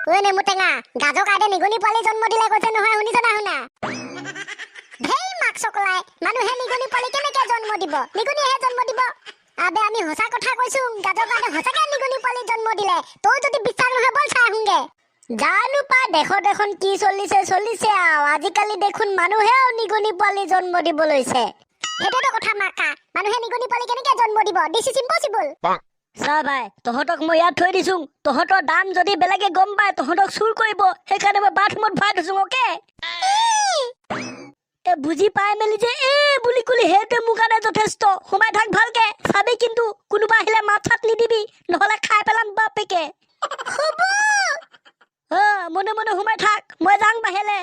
ওই নেমু টেঙা গাজৰ কাইদে নিগনি পোৱালি জন্ম দিলে কৈছে নহয় শুনিছ না শুনা ধেই মাক চকলাই মানুহে নিগনি পোৱালি কেনেকে জন্ম দিব নিগনিহে জন্ম দিব আবে আমি হসা কথা কৈছো গাজৰ কাইদে হসাকে নিগনি পোৱালি জন্ম দিলে তই যদি বিশ্বাস নহয় বল চাই আহুংগে জানো পা দেখোন কি চলিছে আজিকালি দেখোন মানুহেও নিগনি পোৱালি জন্ম দিব লৈছে হেতেটো কথা মাকা মানুহে নিগনি পোৱালি কেনেকে জন্ম দিব দিস ইজ ইম্পসিবল চা ভাই তহঁতক মই ইয়াত থৈ দিছো তহঁতৰ দাম যদি বেলেগে গম পায় তহঁতক চুৰ কৰিব সেইকাৰণে মই বাথৰুমত ভৰাই থৈছো ওকে এ বুজি পাই মেলি যে এ বুলি কুলি হেতে মোৰ কাৰণে যথেষ্ট সোমাই থাক ভালকে চাবি কিন্তু কোনোবা আহিলে মাথাত নিদিবি নহলে খাই পেলাম বাপেকে হ'ব মনে মনে সোমাই থাক মই যাং বাহিৰলে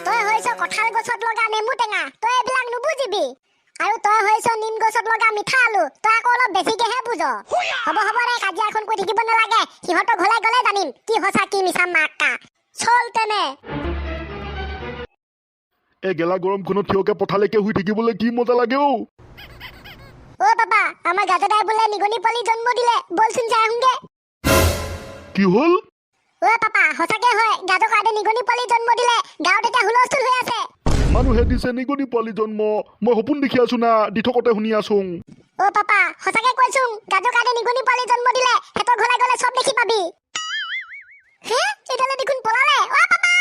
তই হৈছ কঁঠাল গছত লগা নেমু টেঙা তই এইবিলাক নুবুজিবি আৰু তই হৈছ নিম গছত লগা মিঠা আলু তই আকৌ অলপ বেছিকেহে বুজ হ'ব ৰে কাজিয়াখন কৈ থাকিব নালাগে সিহঁতৰ ঘৰলৈ গ'লে জানিম কি সঁচা কি মিছা মাকা চল তেনে এই গেলা গৰমখনত থিয়কে পথালৈকে শুই থাকিবলৈ কি মজা লাগে অ পাপা আমাৰ গাজদাই বোলে নিগনি পোৱালি জন্ম দিলে বলচোন চাই আহুংগে কি হ'ল পাপা সঁচাকে হয় গাজৰ কাইদে নিগনি পোৱালি জন্ম দিলে গাঁৱত এতিয়া হুলস্থুল হৈ আছে মানুহে দিছে নিগনি পোৱালি জন্ম মই সপোন দেখি আছো না দি থকতে শুনি আছো পাপা সঁচাকে কৈছো গাজৰ কাইদে নিগনি পোৱালি জন্ম দিলে হেতৰ ঘৰলৈ গ'লে চব দেখি পাবি হে এডালে দেখোন পলালে পাপা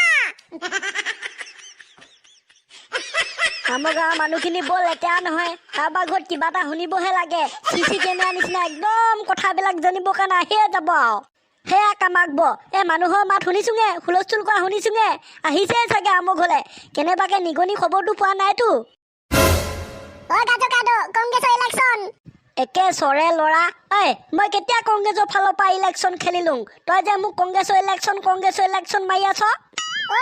আমাৰ গাঁৱৰ মানুহখিনি বৰ লেতেৰা নহয় কাৰোবাৰ ঘৰত কিবা এটা শুনিবহে লাগে চিচি কেমেৰা নিচিনা একদম কথাবিলাক জানিবৰ কাৰণে আহিয়ে যাব আৰু সেয়া কামাকব মানুহৰ মাত শুনিছোঙে হুলস্থুল কৰা শুনিছোঙে আহিছে চাগে আমাৰ ঘৰলে কেনেবাকে নিগনি খবৰটো পোৱা নাইতো গাজৰ কাইদে কংগ্ৰেছৰ ইলেকশ্যন একে চৰে ল'ৰা মই কেতিয়া কংগ্ৰেছৰ ফালৰ পৰা ইলেকশ্যন খেলিলোং তই যে মোক কংগ্ৰেছৰ ইলেকশ্যন মাৰি আছ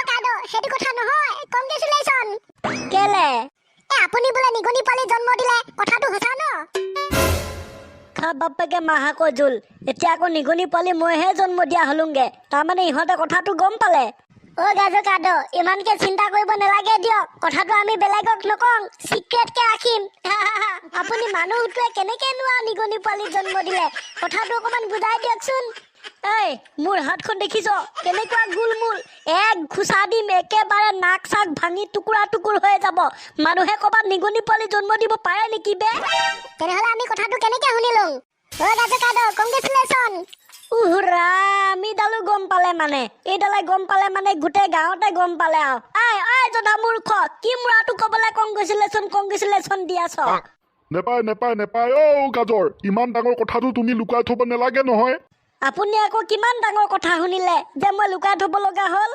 কাইদে সেইটো কথা নহয় কংগ্ৰেচুলেশ্যন কেলে আপুনি বোলে নিগনি পোৱালি জন্ম দিলে কথাটো সঁচা ন খা বাপেকে মাহাকৈ জোল এতিয়া আকৌ নিগনি পোৱালি মইহে জন্ম দিয়া হলোংগে তাৰমানে ইহঁতে কথাটো গম পালে গাজৰ কাইদে ইমানকে চিন্তা কৰিব নালাগে দিয়ক কথাটো আমি বেলেগক নকং সিক্ৰেটকে ৰাখিম আপুনি মানুহটোৱে কেনেকে নোৱা নিগনি পোৱালি জন্ম দিলে কথাটো অকমান বুজাই দিয়কচোন মোৰ হাতখন দেখিছ কেনেকুৱা গোলমোল এক ঘুচা দিম একেবাৰে নাক চাক ভাঙি টুকুৰা টুকুৰ হৈ যাব মানুহে ক'বাত নিগনি পোৱালি জন্ম দিব পাৰে নেকি বে তেনেহলে আমি কথাটো কেনেকে শুনিলো গাজৰ কাইদে কংগ্ৰেচুলেশ্যন আমি দালো গম পালে মানে এইডালে গম পালে মানে গোটেই গাঁৱতে গম পালে আৰু জধা মূৰ্খ কি মূৰাটো ক'বলৈ কংগ্ৰেচুলেশ্যন দি আছ নেপায় অ গাজৰ ইমান ডাঙৰ কথাটো তুমি লুকাই থব নালাগে নহয় আপুনি আকৌ কিমান ডাঙৰ কথা শুনিলে যে মই লুকাই থব লগা হ'ল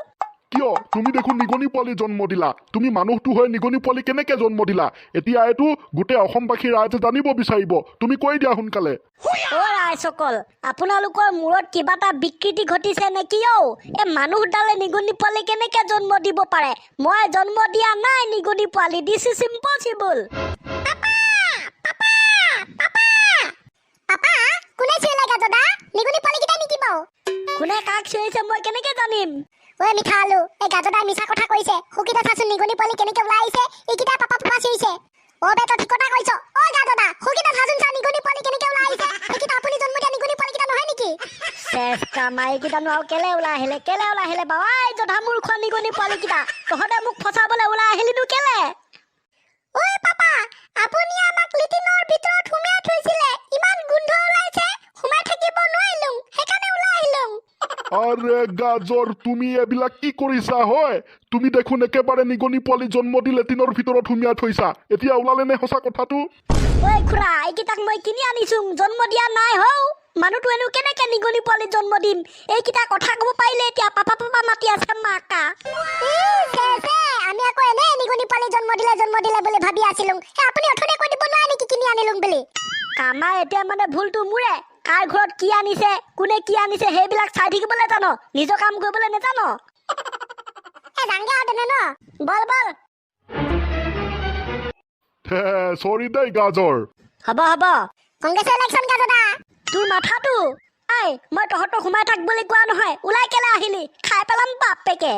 কিয় তুমি দেখোন নিগনি পোৱালি জন্ম দিলা তুমি মানুহটো হৈ নিগনি পোৱালি কেনেকে জন্ম দিলা এতিয়া এইটো গোটেই অসমবাসী ৰাইজে জানিব বিচাৰিব তুমি কৈ দিয়া সোনকালে ৰাইজসকল আপোনালোকৰ মূৰত কিবা এটা বিকৃতি ঘটিছে নেকি মানুহডালে নিগনি পোৱালি কেনেকে জন্ম দিব পাৰে মই জন্ম দিয়া নাই নিগনি পোৱালি দিছ ইজ ইম্পচিবল কোনে কাক চিঞৰিছে মই কেনেকে জানিম মিঠা আলু গাজদাই মিছা কথা কৈছে সুকিতা চাচোন নিগনি পোৱালি কেনেকে ওলাই আহিছে এইকেইটা পাপা চিঞৰিছে বেটা ঠিক কথা কৈছ গাজদা সুকিতা চাচোন চা নিগনি পোৱালি কেনেকে ওলাই আহিছে এইকেইটা আপুনি জন্ম দিয়া নিগনি পোৱালি কেইটা নহয় নেকি চেচ কামাই কেইটানো আৰু কেলে ওলাই আহিলে বাবা জধা মূৰ্খ নিগনি পোৱালি কেইটা তহঁতে মোক ফচাবলৈ ওলাই আহিলিনো কেলে পাপা আপুনি আমাক লিটিনৰ ভিতৰত সোমাই থৈছিলে ইমান গোন্ধ ওলাইছে সোমাই থাকিব নোৱাৰিলো সেইকাৰণে ওলাই আহিলো আৰে গাজৰ তুমি এইবিলাক কি কৰিছা হয় তুমি দেখোন একেবাৰে নিগনি পোৱালি জন্ম দি লেটিনৰ ভিতৰত সুমিয়াই থৈছা এতিয়া ওলালে নে সঁচা কথাটো খুৰা এইকেইটাক মই কিনি আনিছো জন্ম দিয়া নাই হও মানুহটো এনো কেনেকে নিগনি পোৱালি জন্ম দিম এইকেইটা কথা ক'ব পাৰিলে এতিয়া পাপা মাতি আছে মাকা আমি আকৌ এনে নিগনি পোৱালি জন্ম দিলে বুলি ভাবি আছিলো আপুনি অথলে কৈ দিব নোৱাৰে নেকি কিনি আনিলো বুলি কামাই এতিয়া মানে ভুলটো মোৰে কাৰ ঘৰত কি আনিছে কোনে কি আনিছে সেইবিলাক চাই থাকিবলৈ জানো নিজৰ কাম কৰিবলৈ নেজানো বল সৰি দেই গাজৰ হ'ব কংগ্ৰেছৰ ইলেকশ্যন গাজদা তোৰ মাথাটো মই তহঁতক সোমাই থাক বুলি কোৱা নহয় ওলাই কেলে আহিলি খাই পেলাম বাপেকে